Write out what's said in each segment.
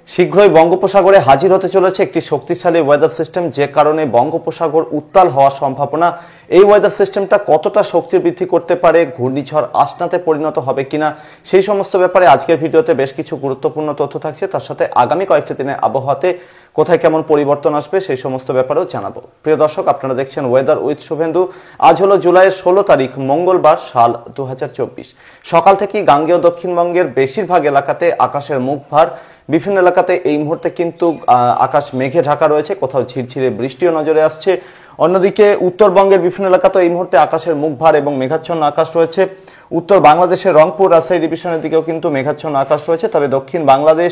শীঘ্রই বঙ্গোপসাগরে হাজির হতে চলেছে একটি শক্তিশালী ওয়েদার সিস্টেম, যে কারণে বঙ্গোপসাগর উত্তাল হওয়ার সম্ভাবনা। এই ওয়েদার সিস্টেমটা কতটা শক্তি বৃদ্ধি করতে পারে, ঘূর্ণিঝড় আসনাতে পরিণত হবে কিনা, সেই সমস্ত ব্যাপারে আজকের ভিডিওতে বেশ কিছু গুরুত্বপূর্ণ তথ্য থাকছে। তার সাথে আগামী কয়েকটি দিনে আবহাওয়াতে কোথায় কেমন পরিবর্তন আসবে সেই সমস্ত ব্যাপারেও জানাবো। প্রিয় দর্শক, আপনারা দেখছেন ওয়েদার উইথ শুভেন্দু। আজ হলো জুলাইয়ের 16 তারিখ, মঙ্গলবার, সাল 2024। সকাল থেকেই গাঙ্গেয় দক্ষিণবঙ্গের বেশিরভাগ এলাকাতে আকাশের মুখ ভার। বিভিন্ন এলাকাতে এই মুহূর্তে কিন্তু আকাশ মেঘে ঢাকা রয়েছে, কোথাও ঝিরঝিরে বৃষ্টিও নজরে আসছে। অন্যদিকে উত্তরবঙ্গের বিভিন্ন এলাকাতে এই মুহূর্তে আকাশের মুখ ভার এবং মেঘাচ্ছন্ন আকাশ রয়েছে। উত্তর বাংলাদেশের রংপুর, রাজশাহী ডিভিশনের দিকেও কিন্তু মেঘাচ্ছন্ন আকাশ রয়েছে। তবে দক্ষিণ বাংলাদেশ,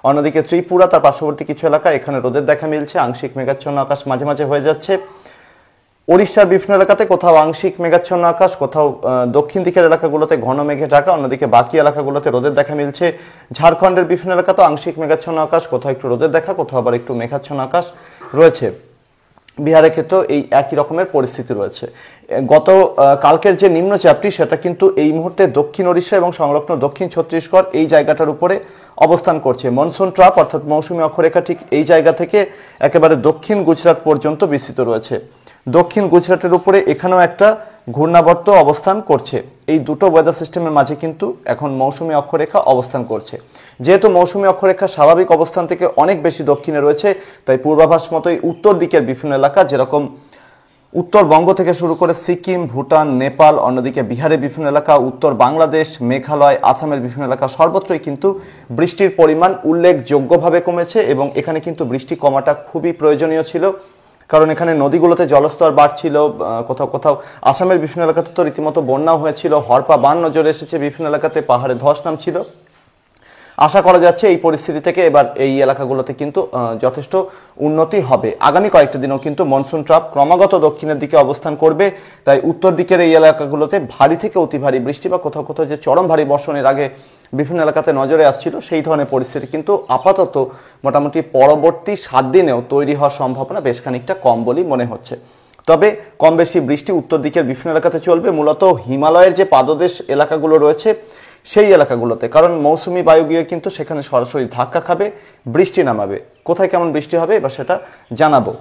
অন্যদিকে ত্রিপুরা, তার পার্শ্ববর্তী কিছু এলাকা, এখানে রোদের দেখা মিলছে। আংশিক মেঘাচ্ছন্ন আকাশ মাঝে মাঝে হয়ে যাচ্ছে। ওড়িশার বিভিন্ন এলাকাতে কোথাও আংশিক মেঘাচ্ছন্ন আকাশ, কোথাও দক্ষিণ দিকের এলাকাগুলোতে ঘন মেঘে ঢাকা, অন্যদিকে বাকি এলাকাগুলোতে রোদের দেখা মিলছে। ঝাড়খণ্ডের বিভিন্ন এলাকাতেও আংশিক মেঘাচ্ছন্ন আকাশ, কোথাও একটু রোদের দেখা, কোথাও আবার একটু মেঘাচ্ছন্ন আকাশ রয়েছে। বিহারের ক্ষেত্রেও এই একই রকমের পরিস্থিতি রয়েছে। গত কালকের যে নিম্নচাপটি, সেটা কিন্তু এই মুহূর্তে দক্ষিণ ওড়িশা এবং সংলগ্ন দক্ষিণ ছত্তিশগড় এই জায়গাটার উপরে অবস্থান করছে। মনসুন ট্রাপ অর্থাৎ মৌসুমী অক্ষরেখা ঠিক এই জায়গা থেকে একেবারে দক্ষিণ গুজরাট পর্যন্ত বিস্তৃত রয়েছে। দক্ষিণ গুজরাটের উপরে এখানেও একটা ঘূর্ণাবর্ত অবস্থান করছে। এই দুটো ওয়েদার সিস্টেমের মাঝে কিন্তু এখন মৌসুমী অক্ষরেখা অবস্থান করছে। যেহেতু মৌসুমী অক্ষরেখা স্বাভাবিক অবস্থান থেকে অনেক বেশি দক্ষিণে রয়েছে, তাই পূর্বাভাস মতোই উত্তর দিকের বিভিন্ন এলাকা, যেরকম উত্তরবঙ্গ থেকে শুরু করে সিকিম, ভুটান, নেপাল, অন্যদিকে বিহারের বিভিন্ন এলাকা, উত্তর বাংলাদেশ, মেঘালয়, আসামের বিভিন্ন এলাকা, সর্বত্রই কিন্তু বৃষ্টির পরিমাণ উল্লেখযোগ্যভাবে কমেছে। এবং এখানে কিন্তু বৃষ্টি কমাটা খুবই প্রয়োজনীয় ছিল, কারণ এখানে নদীগুলোতে জলস্তর বাড়ছিল। কোথাও কোথাও আসামের বিভিন্ন এলাকাতে তো রীতিমতো বন্যাও হয়েছিল। হরপা বান নজরে এসেছে, বিভিন্ন এলাকাতে পাহাড়ে ধস নামছিল। আশা করা যাচ্ছে এই পরিস্থিতি থেকে এবার এই এলাকাগুলোতে কিন্তু যথেষ্ট উন্নতি হবে। আগামী কয়েকটা দিনও কিন্তু মনসুন ট্রাপ ক্রমাগত দক্ষিণের দিকে অবস্থান করবে, তাই উত্তর দিকের এই এলাকাগুলোতে ভারী থেকে অতি ভারী বৃষ্টি বা কোথাও কোথাও যে চরম ভারী বর্ষণের আগে বিভিন্ন এলাকাতে নজরে আসছিল, সেই ধরনের পরিস্থিতি কিন্তু আপাতত মোটামুটি পরবর্তী 7 দিনেও তৈরি হওয়ার সম্ভাবনা বেশ খানিকটা কম বলেই মনে হচ্ছে। তবে কম বেশি বৃষ্টি উত্তর দিকের বিভিন্ন এলাকাতে চলবে, মূলত হিমালয়ের যে পাদদেশ এলাকাগুলো রয়েছে সেই এলাকাগুলোতে, কারণ মৌসুমি বায়ু গিয়ে কিন্তু সেখানে সরাসরি ধাক্কা খাবে, বৃষ্টি নামাবে। কোথায় কেমন বৃষ্টি হবে এবার সেটা জানাবো।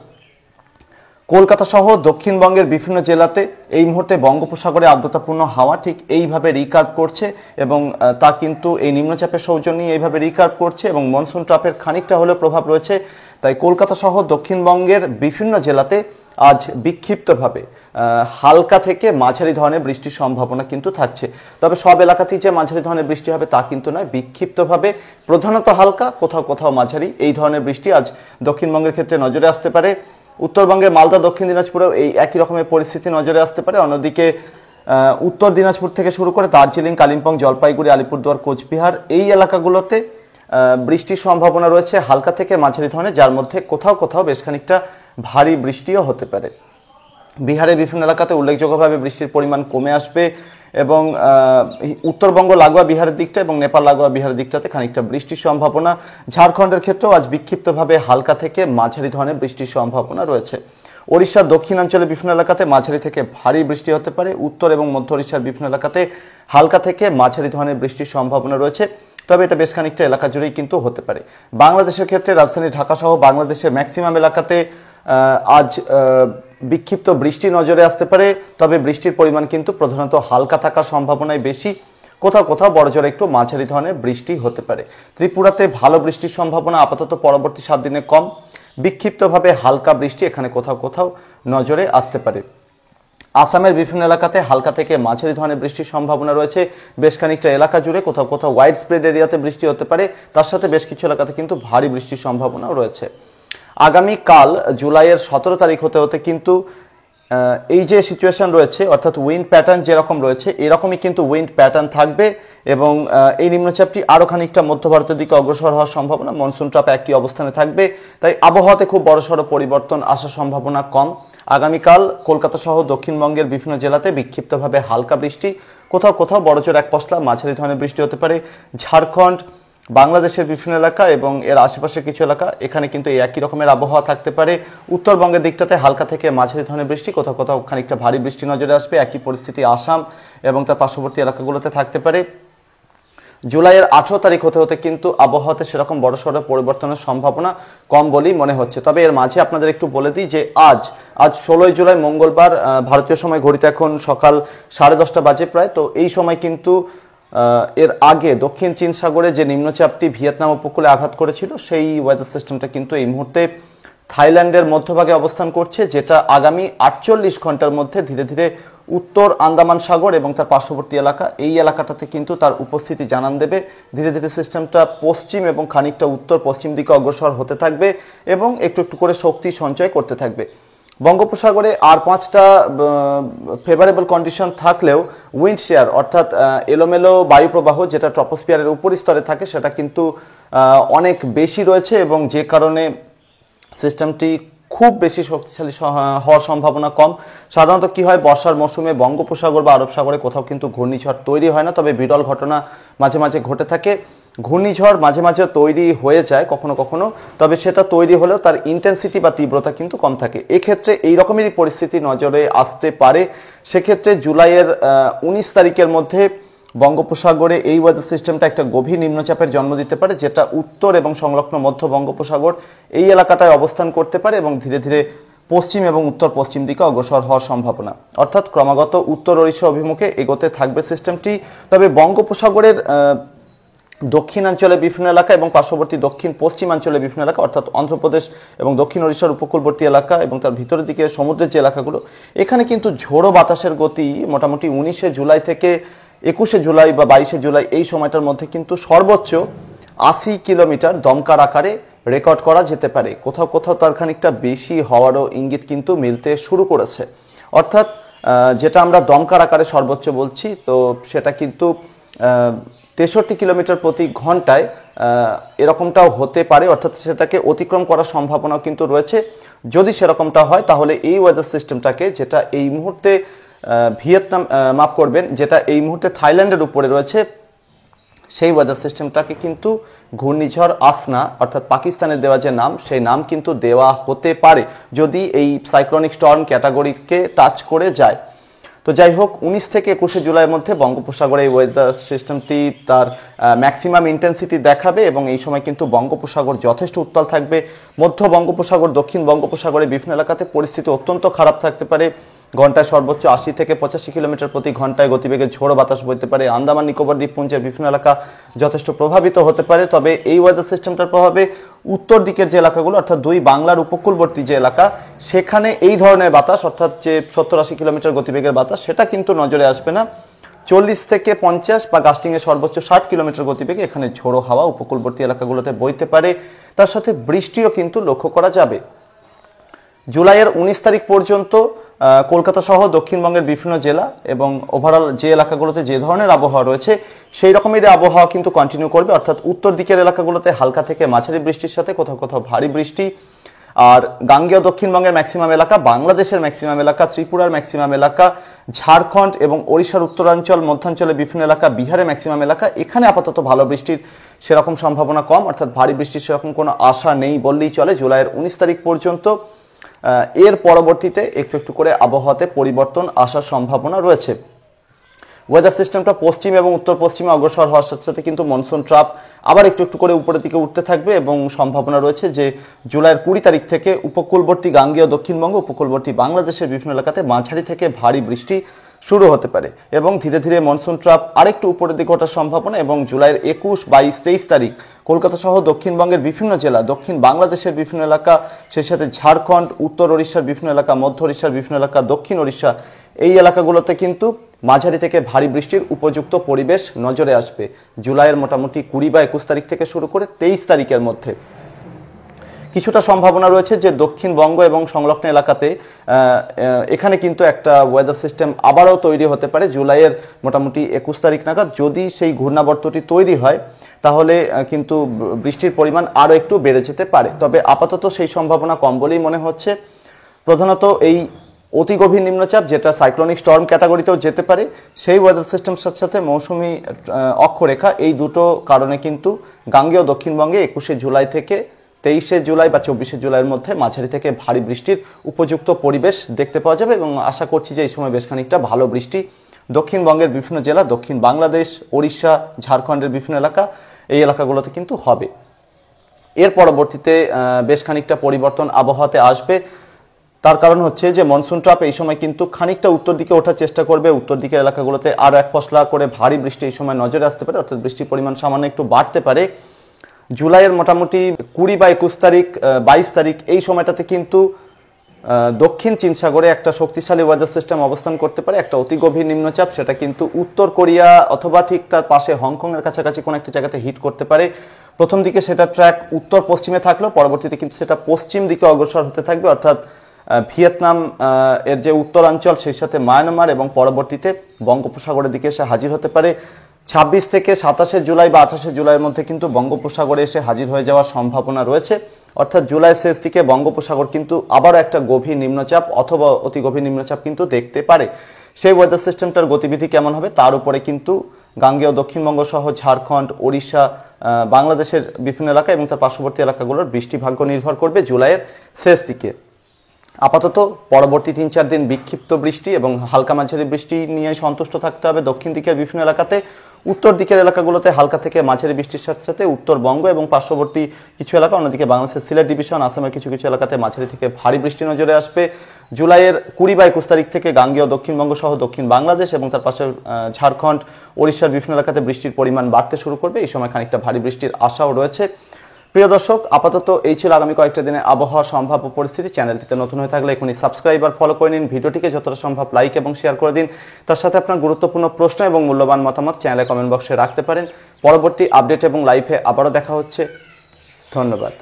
কলকাতা সহ দক্ষিণবঙ্গের বিভিন্ন জেলাতে এই মুহূর্তে বঙ্গোপসাগরে আর্দ্রতাপূর্ণ হাওয়া ঠিক এইভাবে রিকার্ভ করছে, এবং তা কিন্তু এই নিম্নচাপের সৌজন্যে এইভাবে রিকার্ভ করছে, এবং মনসুন ট্রাপের খানিকটা হলেও প্রভাব রয়েছে। তাই কলকাতা সহ দক্ষিণবঙ্গের বিভিন্ন জেলাতে আজ বিক্ষিপ্তভাবে হালকা থেকে মাঝারি ধরনের বৃষ্টির সম্ভাবনা কিন্তু থাকছে। তবে সব এলাকাতেই যে মাঝারি ধরনের বৃষ্টি হবে তা কিন্তু নয়, বিক্ষিপ্তভাবে প্রধানত হালকা, কোথাও কোথাও মাঝারি এই ধরনের বৃষ্টি আজ দক্ষিণবঙ্গের ক্ষেত্রে নজরে আসতে পারে। উত্তরবঙ্গের মালদা, দক্ষিণ দিনাজপুরেও এই একই রকমের পরিস্থিতি নজরে আসতে পারে। অন্যদিকে উত্তর দিনাজপুর থেকে শুরু করে দার্জিলিং, কালিম্পং, জলপাইগুড়ি, আলিপুরদুয়ার, কোচবিহার এই এলাকাগুলোতে বৃষ্টির সম্ভাবনা রয়েছে হালকা থেকে মাঝারি ধরনের, যার মধ্যে কোথাও কোথাও বেশ খানিকটা ভারী বৃষ্টিও হতে পারে। বিহারের বিভিন্ন এলাকাতে উল্লেখযোগ্যভাবে বৃষ্টির পরিমাণ কমে আসবে, এবং উত্তরবঙ্গ লাগোয়া বিহারের দিকটা এবং নেপাল লাগোয়া বিহারের দিকটাতে খানিকটা বৃষ্টির সম্ভাবনা। ঝাড়খণ্ডের ক্ষেত্রেও আজ বিক্ষিপ্তভাবে হালকা থেকে মাঝারি ধরনের বৃষ্টির সম্ভাবনা রয়েছে। ওড়িশার দক্ষিণাঞ্চলের বিভিন্ন এলাকাতে মাঝারি থেকে ভারী বৃষ্টি হতে পারে। উত্তর এবং মধ্য ওড়িশার বিভিন্ন এলাকাতে হালকা থেকে মাঝারি ধরনের বৃষ্টির সম্ভাবনা রয়েছে, তবে এটা বেশ খানিকটা এলাকা জুড়েই কিন্তু হতে পারে। বাংলাদেশের ক্ষেত্রে রাজধানী ঢাকা সহ বাংলাদেশের ম্যাক্সিমাম এলাকাতে আজ বিক্ষিপ্ত বৃষ্টি নজরে আসতে পারে, তবে বৃষ্টির পরিমাণ কিন্তু প্রধানত হালকা থাকার সম্ভাবনাই বেশি। কোথাও কোথাও বড়জোর একটু মাঝারি ধরনের বৃষ্টি হতে পারে। ত্রিপুরাতে ভালো বৃষ্টির সম্ভাবনা আপাতত পরবর্তী 7 দিনে কম, বিক্ষিপ্তভাবে হালকা বৃষ্টি এখানে কোথাও কোথাও নজরে আসতে পারে। আসামের বিভিন্ন এলাকাতে হালকা থেকে মাঝারি ধরনের বৃষ্টির সম্ভাবনা রয়েছে বেশ খানিকটা এলাকা জুড়ে, কোথাও কোথাও ওয়াইড স্প্রেড এরিয়াতে বৃষ্টি হতে পারে, তার সাথে বেশ কিছু এলাকাতে কিন্তু ভারী বৃষ্টির সম্ভাবনাও রয়েছে। আগামীকাল জুলাইয়ের 17 তারিখ হতে হতে কিন্তু এই যে সিচুয়েশন রয়েছে, অর্থাৎ উইন্ড প্যাটার্ন যেরকম রয়েছে এরকমই কিন্তু উইন্ড প্যাটার্ন থাকবে, এবং এই নিম্নচাপটি আরও খানিকটা মধ্য ভারতের দিকে অগ্রসর হওয়ার সম্ভাবনা। মনসুন ট্রাপ একই অবস্থানে থাকবে, তাই আবহাওয়াতে খুব বড়সড় পরিবর্তন আসার সম্ভাবনা কম। আগামীকাল কলকাতা সহ দক্ষিণবঙ্গের বিভিন্ন জেলাতে বিক্ষিপ্তভাবে হালকা বৃষ্টি, কোথাও কোথাও বড়জোর এক পশলা মাঝারি ধরনের বৃষ্টি হতে পারে। ঝাড়খণ্ড, বাংলাদেশের বিভিন্ন এলাকা এবং এর আশেপাশের কিছু এলাকা, এখানে কিন্তু এই একই রকমের আবহাওয়া থাকতে পারে। উত্তরবঙ্গের দিকটাতে হালকা থেকে মাঝারি ধরনের বৃষ্টি, কোথাও কোথাও খানিকটা ভারী বৃষ্টি নজরে আসবে। একই পরিস্থিতি আসাম এবং তার পার্শ্ববর্তী এলাকাগুলোতে থাকতে পারে। জুলাইয়ের 18 তারিখ হতে হতে কিন্তু আবহাওয়াতে সেরকম বড়সড় পরিবর্তনের সম্ভাবনা কম বলেই মনে হচ্ছে। তবে এর মাঝে আপনাদের একটু বলে দিই যে আজ 16 জুলাই মঙ্গলবার, ভারতীয় সময় ঘড়িতে এখন সকাল 10:30 বাজে প্রায়। তো এই সময় কিন্তু এর আগে দক্ষিণ চীন সাগরে যে নিম্নচাপটি ভিয়েতনাম উপকূলে আঘাত করেছিল, সেই ওয়েদার সিস্টেমটা কিন্তু এই মুহূর্তে থাইল্যান্ডের মধ্যভাগে অবস্থান করছে, যেটা আগামী 48 ঘন্টার মধ্যে ধীরে ধীরে উত্তর আন্দামান সাগর এবং তার পার্শ্ববর্তী এলাকা, এই এলাকাটাতে কিন্তু তার উপস্থিতি জানান দেবে। ধীরে ধীরে সিস্টেমটা পশ্চিম এবং খানিকটা উত্তর পশ্চিম দিকে অগ্রসর হতে থাকবে এবং একটু একটু করে শক্তি সঞ্চয় করতে থাকবে। বঙ্গোপসাগরে আর 5টা ফেভারেবল কন্ডিশন থাকলেও উইন্ড শেয়ার অর্থাৎ এলোমেলো বায়ুপ্রবাহ যেটা ট্রপোস্ফিয়ারের উপর স্তরে থাকে, সেটা কিন্তু অনেক বেশি রয়েছে এবং যে কারণে সিস্টেমটি খুব বেশি শক্তিশালী হওয়ার সম্ভাবনা কম। সাধারণত কি হয়, বর্ষার মৌসুমে বঙ্গোপসাগর বা আরব সাগরে কোথাও কিন্তু ঘূর্ণিঝড় তৈরি হয় না, তবে বিরল ঘটনা মাঝে মাঝে ঘটে থাকে। ঘূর্ণিঝড় মাঝে মাঝে তৈরি হয়ে যায় কখনো কখনো, তবে সেটা তৈরি হলেও তার ইন্টেন্সিটি বা তীব্রতা কিন্তু কম থাকে। এক্ষেত্রে এই রকমেরই পরিস্থিতি নজরে আসতে পারে। সেক্ষেত্রে জুলাইয়ের 19 তারিখের মধ্যে বঙ্গোপসাগরে এই ওয়েদার সিস্টেমটা একটা গভীর নিম্নচাপের জন্ম দিতে পারে, যেটা উত্তর এবং সংলগ্ন মধ্য বঙ্গোপসাগর এই এলাকাটায় অবস্থান করতে পারে এবং ধীরে ধীরে পশ্চিম এবং উত্তর পশ্চিম দিকে অগ্রসর হওয়ার সম্ভাবনা, অর্থাৎ ক্রমাগত উত্তর ওড়িশা অভিমুখে এগোতে থাকবে সিস্টেমটি। তবে বঙ্গোপসাগরের দক্ষিণাঞ্চলে বিভিন্ন এলাকা এবং পার্শ্ববর্তী দক্ষিণ পশ্চিমাঞ্চলে বিভিন্ন এলাকা, অর্থাৎ অন্ধ্রপ্রদেশ এবং দক্ষিণ ওড়িশার উপকূলবর্তী এলাকা এবং তার ভিতরের দিকে সমুদ্রের যে এলাকাগুলো, এখানে কিন্তু ঝোড়ো বাতাসের গতি মোটামুটি 19 জুলাই থেকে 21 জুলাই বা 22 জুলাই এই সময়টার মধ্যে কিন্তু সর্বোচ্চ 80 কিলোমিটার দমকার আকারে রেকর্ড করা যেতে পারে। কোথাও কোথাও তার খানিকটা বেশি হওয়ারও ইঙ্গিত কিন্তু মিলতে শুরু করেছে। অর্থাৎ যেটা আমরা দমকার আকারে সর্বোচ্চ বলছি, তো সেটা কিন্তু 63 কিলোমিটার প্রতি ঘন্টায় এরকমটাও হতে পারে, অর্থাৎ সেটাকে অতিক্রম করার সম্ভাবনাও কিন্তু রয়েছে। যদি সেরকমটা হয় তাহলে এই ওয়েদার সিস্টেমটাকে, যেটা এই মুহূর্তে ভিয়েতনাম মাফ করবেন, যেটা এই মুহূর্তে থাইল্যান্ডের উপরে রয়েছে, সেই ওয়েদার সিস্টেমটাকে কিন্তু ঘূর্ণিঝড় আসনা অর্থাৎ পাকিস্তানের দেওয়া যে নাম, সেই নাম কিন্তু দেওয়া হতে পারে যদি এই সাইক্লোনিক স্টর্ম ক্যাটাগরিকে টাচ করে যায়। তো যাই হোক, 19 থেকে 21 জুলাইয়ের মধ্যে বঙ্গোপসাগরে এই ওয়েদার সিস্টেমটি তার ম্যাক্সিমাম ইন্টেন্সিটি দেখাবে এবং এই সময় কিন্তু বঙ্গোপসাগর যথেষ্ট উত্তাল থাকবে। মধ্য বঙ্গোপসাগর, দক্ষিণ বঙ্গোপসাগরে বিভিন্ন এলাকাতে পরিস্থিতি অত্যন্ত খারাপ থাকতে পারে। ঘন্টায় সর্বোচ্চ 80 থেকে 85 কিলোমিটার প্রতি ঘন্টায় গতিবেগে ঝোড়ো বাতাস বইতে পারে। আন্দামান নিকোবর দ্বীপপুঞ্জের বিভিন্ন এলাকা যথেষ্ট প্রভাবিত হতে পারে। তবে এই ওয়েদার সিস্টেমটার প্রভাবে উত্তর দিকের যে এলাকাগুলো, অর্থাৎ দুই বাংলার উপকূলবর্তী যে এলাকা, সেখানে এই ধরনের বাতাস অর্থাৎ যে 70-80 কিলোমিটার গতিবেগের বাতাস, সেটা কিন্তু নজরে আসবে না। 40 থেকে 50 বা গাস্টিংয়ে সর্বোচ্চ 60 কিলোমিটার গতিবেগে এখানে ঝোড়ো হাওয়া উপকূলবর্তী এলাকাগুলোতে বইতে পারে। তার সাথে বৃষ্টিও কিন্তু লক্ষ্য করা যাবে। জুলাইয়ের 19 তারিখ পর্যন্ত কলকাতা সহ দক্ষিণবঙ্গের বিভিন্ন জেলা এবং ওভারঅল যে এলাকাগুলোতে যে ধরনের আবহাওয়া রয়েছে, সেই রকমেরই আবহাওয়া কিন্তু কন্টিনিউ করবে। অর্থাৎ উত্তর দিকের এলাকাগুলোতে হালকা থেকে মাঝারি বৃষ্টির সাথে কোথাও কোথাও ভারী বৃষ্টি, আর গাঙ্গেয় দক্ষিণবঙ্গের ম্যাক্সিমাম এলাকা, বাংলাদেশের ম্যাক্সিমাম এলাকা, ত্রিপুরার ম্যাক্সিমাম এলাকা, ঝাড়খণ্ড এবং ওড়িশার উত্তরাঞ্চল, মধ্যাঞ্চলের বিভিন্ন এলাকা, বিহারের ম্যাক্সিমাম এলাকা, এখানে আপাতত ভালো বৃষ্টির সেরকম সম্ভাবনা কম, অর্থাৎ ভারী বৃষ্টির সেরকম কোনো আশা নেই বললেই চলে জুলাইয়ের 19 তারিখ পর্যন্ত। এর পরবর্তীতে একটু একটু করে আবহাওয়াতে পরিবর্তন আসার সম্ভাবনা রয়েছে। ওয়েদার সিস্টেমটা পশ্চিম এবং উত্তর পশ্চিমে অগ্রসর হওয়ার সাথে সাথে কিন্তু মনসুন ট্রাপ আবার একটু একটু করে উপরের দিকে উঠতে থাকবে এবং সম্ভাবনা রয়েছে যে জুলাইয়ের 20 তারিখ থেকে উপকূলবর্তী গাঙ্গেয় দক্ষিণবঙ্গ, উপকূলবর্তী বাংলাদেশের বিভিন্ন এলাকাতে মাঝারি থেকে ভারী বৃষ্টি শুরু হতে পারে এবং ধীরে ধীরে মনসুন ট্রাপ আরেকটু উপরের দিকে ওঠার সম্ভাবনা। এবং জুলাইয়ের 21, 22, 23 তারিখ কলকাতা সহ দক্ষিণবঙ্গের বিভিন্ন জেলা, দক্ষিণ বাংলাদেশের বিভিন্ন এলাকা, সেই সাথে ঝাড়খণ্ড, উত্তর ওড়িশার বিভিন্ন এলাকা, মধ্য ওড়িশার বিভিন্ন এলাকা, দক্ষিণ ওড়িশা, এই এলাকাগুলোতে কিন্তু মাঝারি থেকে ভারী বৃষ্টির উপযুক্ত পরিবেশ নজরে আসবে জুলাইয়ের মোটামুটি 20 বা 21 তারিখ থেকে শুরু করে 23 তারিখের মধ্যে। কিছুটা সম্ভাবনা রয়েছে যে দক্ষিণবঙ্গ এবং সংলগ্ন এলাকাতে এখানে কিন্তু একটা ওয়েদার সিস্টেম আবারও তৈরি হতে পারে জুলাইয়ের মোটামুটি 21 তারিখ নাগাদ। যদি সেই ঘূর্ণাবর্তটি তৈরি হয় তাহলে কিন্তু বৃষ্টির পরিমাণ আরও একটু বেড়ে যেতে পারে, তবে আপাতত সেই সম্ভাবনা কম বলেই মনে হচ্ছে। প্রধানত এই অতি গভীর নিম্নচাপ, যেটা সাইক্লোনিক স্টর্ম ক্যাটাগরিতেও যেতে পারে, সেই ওয়েদার সিস্টেমের সাথে সাথে মৌসুমি অক্ষরেখা, এই দুটো কারণে কিন্তু গাঙ্গেয় দক্ষিণবঙ্গে 21 জুলাই থেকে 23 জুলাই বা 24 জুলাইয়ের মধ্যে মাঝারি থেকে ভারী বৃষ্টির উপযুক্ত পরিবেশ দেখতে পাওয়া যাবে এবং আশা করছি যে এই সময় বেশ খানিকটা ভালো বৃষ্টি দক্ষিণবঙ্গের বিভিন্ন জেলা, দক্ষিণ বাংলাদেশ, ওড়িশা, ঝাড়খণ্ডের বিভিন্ন এলাকা, এই এলাকাগুলোতে কিন্তু হবে। এর পরবর্তীতে বেশ খানিকটা পরিবর্তন আবহাওয়াতে আসবে। তার কারণ হচ্ছে যে মনসুন ট্রাপ এই সময় কিন্তু খানিকটা উত্তর দিকে ওঠার চেষ্টা করবে। উত্তর দিকের এলাকাগুলোতে আরও এক পশলা করে ভারী বৃষ্টি এই সময় নজরে আসতে পারে, অর্থাৎ বৃষ্টির পরিমাণ সামান্য একটু বাড়তে পারে। জুলাইয়ের মোটামুটি 20 বা 21 তারিখ, 22 তারিখ এই সময়টাতে কিন্তু দক্ষিণ চীন সাগরে একটা শক্তিশালী ওয়েদার সিস্টেম অবস্থান করতে পারে, একটা অতি গভীর নিম্নচাপ। সেটা কিন্তু উত্তর কোরিয়া অথবা ঠিক তার পাশে হংকংয়ের কাছাকাছি কোনো একটা জায়গাতে হিট করতে পারে। প্রথম দিকে সেটা ট্র্যাক উত্তর পশ্চিমে থাকলেও পরবর্তীতে কিন্তু সেটা পশ্চিম দিকে অগ্রসর হতে থাকবে, অর্থাৎ ভিয়েতনাম এর যে উত্তরাঞ্চল সেই সাথে মায়ানমার, এবং পরবর্তীতে বঙ্গোপসাগরের দিকে এসে হাজির হতে পারে। 26 থেকে 27শে জুলাই বা 28শে জুলাইয়ের মধ্যে কিন্তু বঙ্গোপসাগরে এসে হাজির হয়ে যাওয়ার সম্ভাবনা রয়েছে, অর্থাৎ জুলাই শেষ দিকে বঙ্গোপসাগর কিন্তু আবারও একটা গভীর নিম্নচাপ অথবা অতি গভীর নিম্নচাপ কিন্তু দেখতে পারে। সেই ওয়েদার সিস্টেমটার গতিবিধি কেমন হবে তার উপরে কিন্তু গাঙ্গেয় দক্ষিণবঙ্গ সহ ঝাড়খণ্ড, ওড়িশা, বাংলাদেশের বিভিন্ন এলাকা এবং তার পার্শ্ববর্তী এলাকাগুলোর বৃষ্টিভাগ্য নির্ভর করবে জুলাইয়ের শেষ দিকে। আপাতত পরবর্তী 3-4 দিন বিক্ষিপ্ত বৃষ্টি এবং হালকা মাঝারি বৃষ্টি নিয়ে সন্তুষ্ট থাকতে হবে দক্ষিণ দিকের বিভিন্ন এলাকাতে। উত্তর দিকের এলাকাগুলোতে হালকা থেকে মাঝারি বৃষ্টির সাথে সাথে উত্তরবঙ্গ এবং পার্শ্ববর্তী কিছু এলাকা, অন্যদিকে বাংলাদেশের সিলেট ডিভিশন, আসামের কিছু কিছু এলাকাতে মাঝারি থেকে ভারী বৃষ্টি নজরে আসবে। জুলাইয়ের 20 বা 21 তারিখ থেকে গাঙ্গেয় দক্ষিণবঙ্গ সহ দক্ষিণ বাংলাদেশ এবং তার পাশে ঝাড়খণ্ড, ওড়িশার বিভিন্ন এলাকাতে বৃষ্টির পরিমাণ বাড়তে শুরু করবে। এই সময় খানিকটা ভারী বৃষ্টির আশাও রয়েছে। প্রিয় দর্শক, আপাতত এই ছিল আগামী কয়েকটা দিনে আবহাওয়ার সম্ভাব্য পরিস্থিতি। চ্যানেলটিতে নতুন হয়ে থাকলে এখনই সাবস্ক্রাইব আর ফলো করে নিন, ভিডিওটিকে যতটা সম্ভব লাইক এবং শেয়ার করে দিন। তার সাথে আপনার গুরুত্বপূর্ণ প্রশ্ন এবং মূল্যবান মতামত চ্যানেলে কমেন্ট বক্সে রাখতে পারেন। পরবর্তী আপডেট এবং লাইভে আবারও দেখা হচ্ছে। ধন্যবাদ।